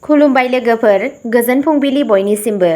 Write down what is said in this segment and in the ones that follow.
खुलुमबाय लोगोफोर, गोजोन फुंबिलि बयनिसिमबो।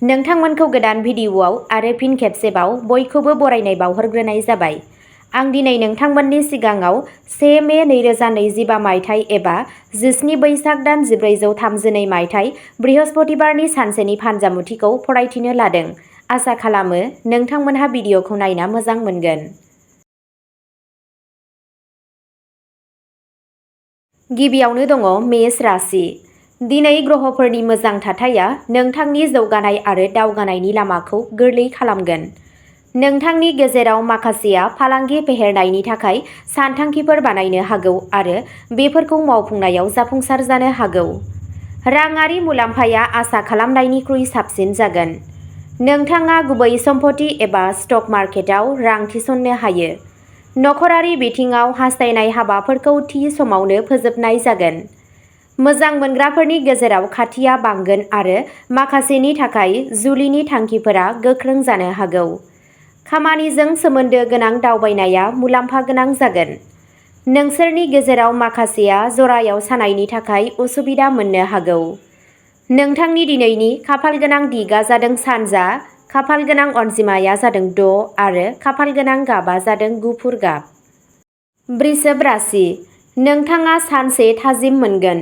नोंथांमोनखौ गोदान भिडिअ'आव आरो फिन खेबसेबाव बयखौबो बरायनाय बावहरग्रोनाय जाबाय। आं दिनै नोंथांमोननि सिगाङाव 1 मे 2025 मायथाइ एबा 17 बैसाग दान 1432 मायथाइ बृहस्पतिबारनि सानसेनि फानजामुथिखौ फरायथिनो लादों। आसा खालामो नोंथांमोनहा भिडिअ'खौ नायना मोजां मोनगोन। गिबियावनो दङ मेष राशि। दिनै ग्रहफोरनि मोजां थाथाया नोंथांनि जौगानाय आरो दावगानायनि लामाखौ गोरलै खालामगोन। नोंथांनि गेजेराव माखासेया फालांगि फेहेरनायनि थाखाय सानथांखिफोर बानायनो हागौ आरो बेफोरखौ मावफुंनायाव जाफुंसार जानो हागौ। राङारि मुलाम्फाया आसा खालामनायनिख्रुइ साबसिन जागोन। नोंथाङा गुबै सम्पथि एबा स्टक मार्केटआव रां थिसननो हायो। नखरारि बिथिङाव हास्थायनाय हाबाफोरखौ थि समावनो फोजोबनाय जागोन। मोजां मोनग्राफोरनि गेजेराव खाथिया बांगोन आरो माखासेनि थाखाय जुलिनि थांखिफोरा गोख्रों जानो हागौ। खामानिजों सोमोन्दो गोनां दावबायनाया मुलाम्फा गोनां जागोन। नोंसोरनि गेजेराव माखासेया जरायाव सानायनि थाखाय उसुबिदा मोननो हागौ। नोंथांनि दिनैनि खाफालगोनां दिगा जादों सानजा, खाफालगोनां अनजिमाया जादों 6 आरो खाफालगोनां गाबा जादों गुफुर गाब। वृषभ राशि। नोंथाङा सानसे थाजिम मोनगोन।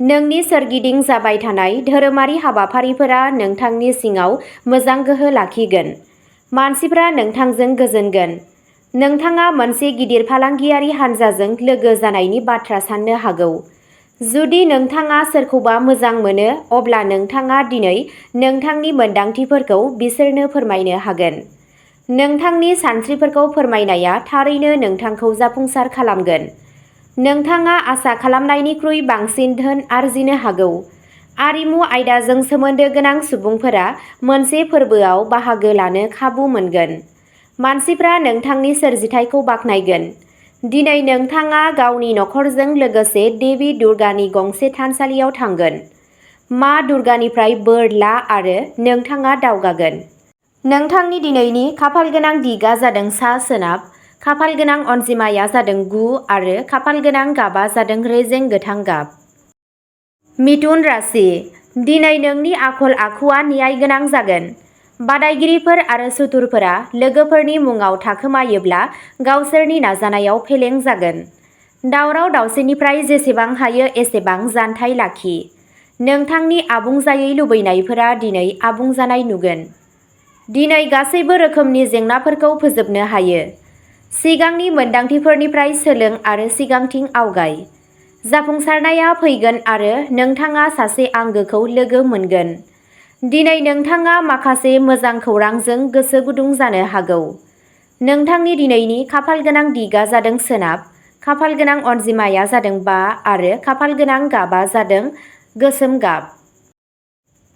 नोंनि सोरगिदिं जाबाय थानाय धोरोमारि हाबाफारिफोरा नोंथांनि सिङाव मोजां गोहो लाखिगोन। मानसिफ्रा नोंथांजों गोजोनगोन। नोंथाङा मोनसे गिदिर फालांगियारि हानजाजों लोगो जानायनि बाथ्रा साननो हागौ। जुदि नोंथाङा सोरखौबा मोजां मोनो अब्ला नोंथाङा दिनै नोंथांनि मोनदांथिफोरखौ बिसोरनो फोरमायनो हागोन। नोंथांनि सानस्रिफोरखौ फोरमायनाया थारैनो नोंथांखौ जाफुंसार खालामगोन। नोंथाङा आसा खालामनायनिख्रुइ बांसिन धोन आरजिनो हागौ। आरिमु आयदाजों सोमोन्दो गोनां सुबुंफोरा मोनसे फोरबोआव बाहागो लानो खाबु मोनगोन। मानसिफ्रा नोंथांनि सोरजिथायखौ बाख्नायगोन। दिनै नोंथाङा गावनि नखरजों लोगोसे देवी दुर्गानि गंसे थानसालियाव थांगोन। मा दुर्गानिफ्राय बोर ला आरो नोंथाङा दावगागोन। नोंथांनि दिनैनि खाफालगोनां दिगा जादों सा-सोनाब, खाफालगोनां अनजिमाया जादों 9 आरो खाफालगोनां गाबा जादों रेजें गोथां गाब। मिथुन राशि। दिनै नोंनि आखल आखुआ न्याय गोनां जागोन। बादायगिरिफोर आरो सुथुरफोरा लोगोफोरनि मुङाव थाखोमायोब्ला गावसोरनि नाजानायाव फेलें जागोन। दावराव दावसिनिफ्राय जेसेबां हायो एसेबां जानथाय लाखि। नोंथांनि आबुं जायै लुबैनायफोरा दिनै आबुं जानाय नुगोन। दिनै गासैबो रोखोमनि जेंनाफोरखौ फोजोबनो हायो। सिगांनि मोनदांथिफोरनिफ्राय सोलों आरो सिगांथिं आवगाय। जाफुंसारनाया फैगोन आरो नोंथाङा सासे आंगोखौ लोगो मोनगोन। दिनै नोंथाङा माखासे मोजां खौरांजों गोसो गुदुं जानो हागौ। नोंथांनि दिनैनि खाफालगोनां दिगा जादों सोनाब, खाफालगोनां अनजिमाया जादों 5 आरो खाफालगोनां गाबा जादों गोसोम गाब।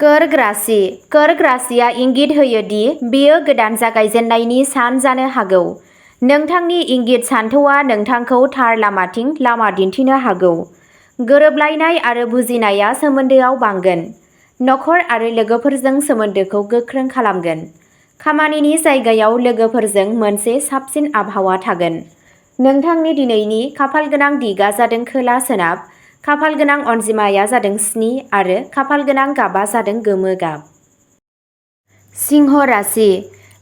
कर्क राशि। कर्क राशिया इंगित होयो दि बेयो गोदान जागायजेन्नायनि सान जानो हागौ। नोंथांनि इंगित सानथौआ नोंथांखौ थार लामाथिं लामा दिन्थिनो हागौ। गोरोबलायनाय आरो बुजिनाया सोमोन्दोआव बांगोन। नखर आरो लोगोफोरजों सोमोन्दोखौ गोख्रों खालामगोन। खामानिनि जायगायाव लोगोफोरजों मोनसे साबसिन आबहावा थागोन। नोंथांनि दिनैनि खाफालगोनां दिगा जादों खोला-सोनाब, खाफालगोनां अनजिमाया जादों 7 आरो खाफालगोनां गाबा जादों गोमो गाब। सिंह राशि।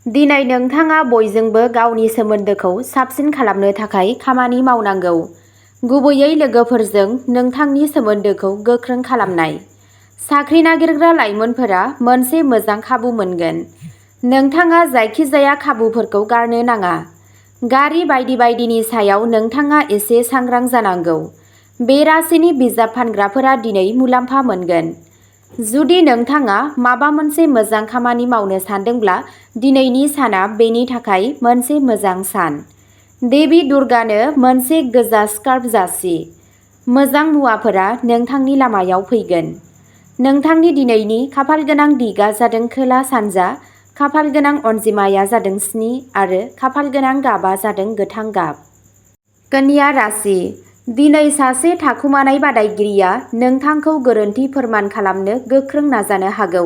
दिनै नोंथाङा बयजोंबो गावनि सोमोन्दोखौ साबसिन खालामनो थाखाय खामानि मावनांगौ। गुबैयै लोगोफोरजों नोंथांनि सोमोन्दोखौ गोख्रों खालामनाय। साख्रि नागिरग्रा लाइमोनफोरा मोनसे मोजां खाबु मोनगोन। नोंथाङा जायखिजाया खाबुफोरखौ गारनो नाङा। गारि बायदि बायदिनि सायाव नोंथाङा एसे सांग्रां जानांगौ। बे राशिनि बिजाब फानग्राफोरा दिनै मुलाम्फा मोनगोन। जुदि नोंथाङा माबा मोनसे मोजां खामानि मावनो सानदोंब्ला दिनैनि साना बेनि थाखाय मोनसे मोजां सान। देवी दुर्गानो मोनसे गोजा स्कार्फ जासि। मोजां मुवाफोरा नोंथांनि लामायाव फैगोन। नोंथांनि दिनैनि खाफालगोनां दिगा जादों खोला-सानजा, खाफालगोनां अनजिमाया जादों 7 आरो खाफालगोनां गाबा जादों गोथां गाब। कन्या राशि। दिनै सासे थाखुमानाय बादायगिरिया नोंथांखौ गोरोन्थि फोरमान खालामनो गोख्रों नाजानो हागौ।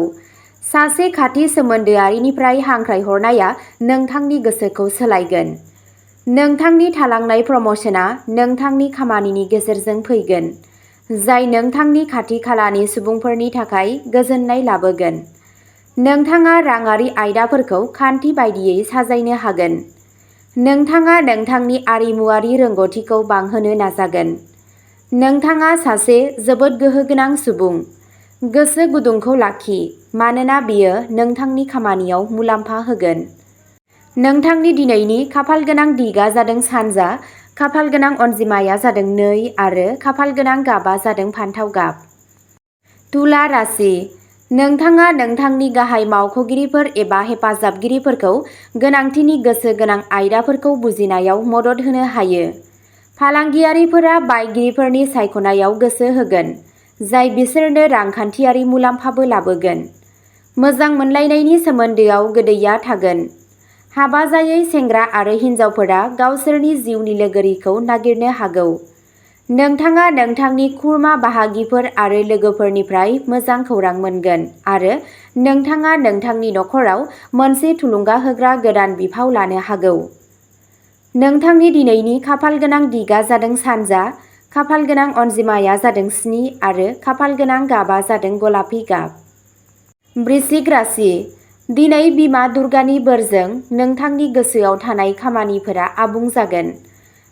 सासे खाथि सोमोन्दोआरिनिफ्राय हांख्रायहरनाया नोंथांनि गोसोखौ सोलायगोन। नोंथांनि थालांनाय प्रम'शनआ नोंथांनि खामानिनि गेजेरजों फैगोन। जाय नोंथांनि खाथि खालानि सुबुंफोरनि थाखाय गोजोननाय लाबोगोन। नोंथाङा राङारि आयदाफोरखौ खान्थि बायदियै साजायनो हागोन। नोंथाङा नोंथांनि आरिमुआरि रोंग'थिखौ बांहोनो नाजागोन। नोंथाङा सासे जोबोद गोहोगोनां सुबुं। गोसो गुदुंखौ लाखि मानोना बेयो नोंथांनि खामानियाव मुलाम्फा होगोन। नोंथांनि दिनैनि खाफालगोनां दिगा जादों सानजा, खाफालगोनां अनजिमाया जादों 2 आरो खाफालगोनां गाबा जादों फान्थाव गाब। तुला राशि, नोंथाङा नोंथांनि गाहाय मावख'गिरिफोर एबा हेफाजाबगिरिफोरखौ गोनांथिनि गोसो गोनां आयदाफोरखौ बुजिनायाव मदद होनो हायो। फालांगियारिफोरा बायगिरिफोरनि सायख'नायाव गोसो होगोन, जाय बिसोरनो रांखान्थियारि मुलाम्फाबो लाबोगोन। मोजां मोनलायनायनि सोमोन्दोआव गोदैया थागोन। हाबा जायै सेंग्रा आरो हिनजावफोरा गावसोरनि जिउनि लोगोरिखौ नागिरनो हागौ। नोंथाङा नोंथांनि खुरमा बाहागिफोर आरो लोगोफोरनिफ्राय मोजां खौरां मोनगोन आरो नोंथाङा नोंथांनि नखराव मोनसे थुलुंगा होग्रा गोदान बिफाव लानो हागौ। नोंथांनि दिनैनि खाफालगोनां दिगा जादों सानजा, खाफालगोनां अनजिमाया जादों 7 आरो खाफालगोनां गाबा जादों गलापि गाब। वृश्चिक राशि, दिनै बिमा दुर्गानि बोरजों नोंथांनि गोसोआव थानाय खामानिफोरा आबुं जागोन।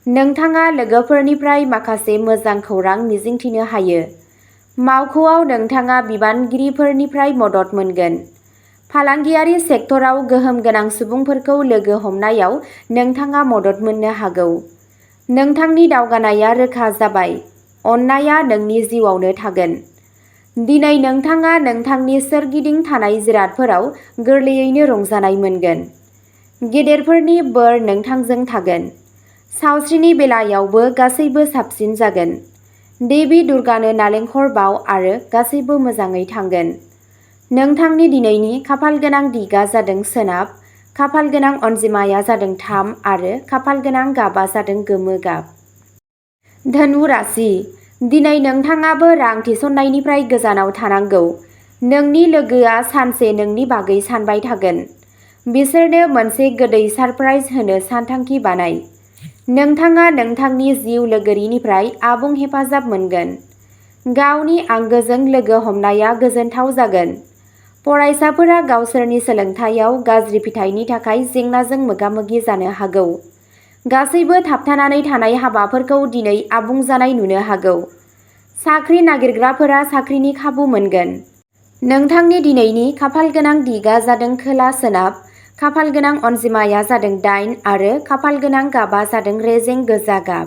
नोंथाङा लोगोफोरनिफ्राय माखासे मोजां खौरां मिजिंथिनो हायो। मावख'आव नोंथाङा बिबानगिरिफोरनिफ्राय मदद मोनगोन। फालांगियारि सेक्टराव गोहोम गोनां सुबुंफोरखौ लोगो हमनायाव नोंथाङा मदद मोननो हागौ। नोंथांनि दावगानाया रोखा जाबाय। अननायआ नोंनि जिउआवनो थागोन। दिनै नोंथाङा नोंथांनि सोरगिदिं थानाय जिरादफोराव गोरलैयैनो रंजानाय मोनगोन। गेदेरफोरनि बोर नोंथांजों थागोन। सावस्रिनि बेलायावबो गासैबो साबसिन जागोन। देबि दुर्गानो नालेंखर बाव आरो गासैबो मोजाङै थांगोन। नोंथांनि दिनैनि खाफालगोनां दिगा जादों सोनाब, खाफालगोनां अनजिमाया जादों 3 आरो खाफालगोनां गाबा जादों गोमो गाब। धनु राशि, दिनै नोंथाङाबो रां थिसननायनिफ्राय गोजानाव थानांगौ। नोंनि लोगोआ सानसे नोंनि बागै सानबाय थागोन। बिसोरनो मोनसे गोदै सारप्राइज होनो सानथांखि बानाय। नोंथाङा नोंथांनि जिउ लोगोरिनिफ्राय आबुं हेफाजाब मोनगोन। गावनि आंगोजों लोगो हमनाया गोजोनथाव जागोन। फरायसाफोरा गावसोरनि सोलोंथायाव गाज्रि फिथाइनि थाखाय जेंनाजों मोगा-मोगि जानो हागौ। गासैबो थाबथानानै थानाय हाबाफोरखौ दिनै आबुं जानाय नुनो हागौ। साख्रि नागिरग्राफोरा साख्रिनि खाबु मोनगोन। नोंथांनि दिनैनि खाफालगोनां दिगा जादों खोला-सोनाब, खाफालगोनां अनजिमाया जादों 8 आरो खाफालगोनां गाबा जादों रेजें गोजा गाब।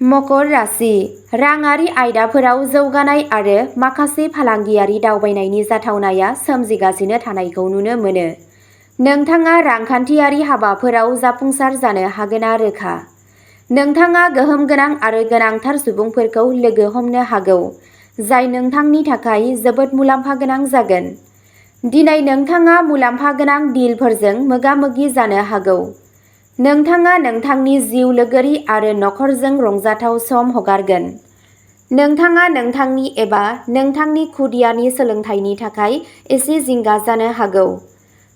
मकर राशि, राङारि आयदाफोराव जौगानाय आरो माखासे फालांगियारि दावबायनायनि जाथावनाया सोमजिगासिनो थानायखौ नुनो मोनो। नोंथाङा रांखान्थियारि हाबाफोराव जाफुंसार जानो हागोनआ रोखा। नोंथाङा गोहोम गोनां आरो गोनांथार सुबुंफोरखौ लोगो हमनो हागौ, जाय नोंथांनि थाखाय जोबोद मुलाम्फा गोनां जागोन। दिनै नोंथाङा मुलाम्फा गोनां डिलफोरजों मोगा-मोगि जानो हागौ। नोंथाङा नोंथांनि जिउ लोगोरि आरो नखरजों रंजाथाव सम हगारगोन। नोंथाङा नोंथांनि एबा नोंथांनि खुदियानि सोलोंथायनि थाखाय एसे जिंगा जानो हागौ।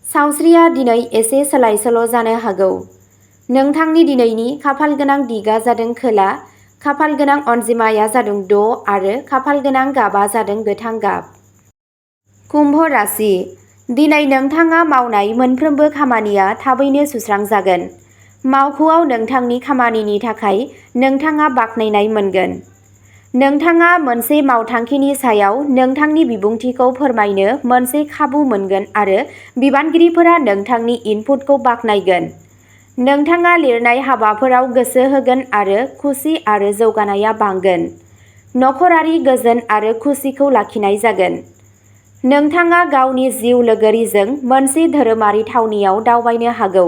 सावस्रिया दिनै एसे सोलाय-सोल' जानो हागौ। नोंथांनि दिनैनि खाफालगोनां दिगा जादों खोला, खाफालगोनां अनजिमाया जादों 6 आरो खाफालगोनां गाबा जादों गोथां गाब। कुम्भ राशि, दिनै नोंथाङा मावनाय मोनफ्रोमबो खामानिया थाबैनो सुस्रांजागोन। मावख'आव नोंथांनि खामानिनि थाखाय नोंथाङा बाख्नायनाय मोनगोन। नोंथाङा मोनसे मावथांखिनि सायाव नोंथांनि बिबुंथिखौ फोरमायनो मोनसे खाबु मोनगोन आरो बिबानगिरिफोरा नोंथांनि इनपुटखौ बाख्नायगोन। नोंथाङा लिरनाय हाबाफोराव गोसो होगोन आरो खुसि आरो जौगानायआ बांगोन। नखरारि गोजोन आरो खुसिखौ लाखिनाय जागोन। नोंथाङा गावनि जिउ लोगोरिजों मोनसे धोरोमारि थावनियाव दावबायनो हागौ,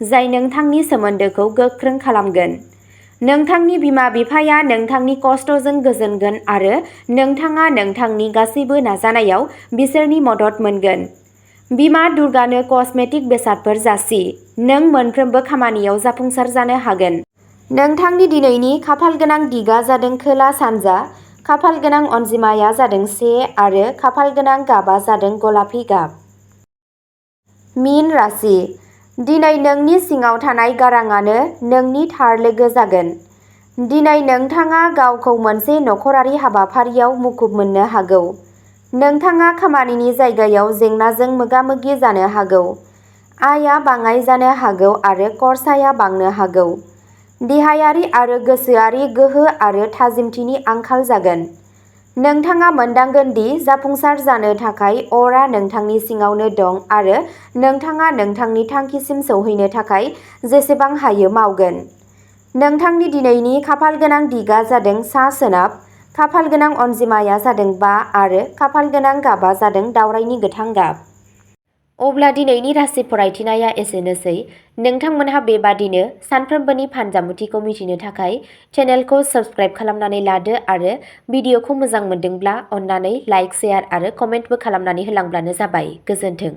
जाय नोंथांनि सोमोन्दोखौ गोख्रों खालामगोन। नोंथांनि बिमा-बिफाया नोंथांनि खस्थ'जों गोजोनगोन आरो नोंथाङा नोंथांनि गासैबो नाजानायाव बिसोरनि मदद मोनगोन। बिमा दुर्गानो कस्मेटिक बेसादफोर जासि। नों मोनफ्रोमबो खामानियाव जाफुंसार जानो हागोन। नोंथांनि दिनैनि खाफालगोनां दिगा जादों खोला-सानजा, खाफालगोनां अनजिमाया जादों 1 आरो खाफालगोनां गाबा जादों गलापि गाब। मीन राशि, दिनै नोंनि सिङाव थानाय गारांआनो नोंनि थार लोगो जागोन। दिनै नोंथाङा गावखौ मोनसे नखरारि हाबाफारियाव मुखुब मोननो हागौ। नोंथाङा खामानिनि जायगायाव जेंनाजों मोगा-मोगि जानो हागौ। आयआ बाङाइ जानो हागौ आरो खरसाया बांनो हागौ। देहायारि आरो गोसोआरि गोहो आरो थाजिमथिनि आंखाल जागोन। नोंथाङा मोनदांगोन दि जाफुंसार जानो थाखाय अरआ नोंथांनि सिङावनो दं आरो नोंथाङा नोंथांनि थांखिसिम सौहैनो थाखाय जेसेबां हायो मावगोन। नोंथांनि दिनैनि खाफालगोनां दिगा जादों सा-सोनाब, खाफालगोनां अनजिमाया जादों 5 आरो खाफालगोनां गाबा जादों दावरायनि गोथां गाब। अब्ला दिनैनि राशि फरायथिनाया एसेनोसै। नोंथांमोनहा बेबादिनो सानफ्रोमबोनि फानजामुथिखौ मिथिनो थाखाय चेनेलखौ साबस्क्राइब खालामनानै लादो आरो भिडिअखौ मोजां मोनदोंब्ला अन्नानै लाइक, शेयार आरो कमेन्टबो खालामनानै होलांब्लानो जाबाय। गोजोन्थों।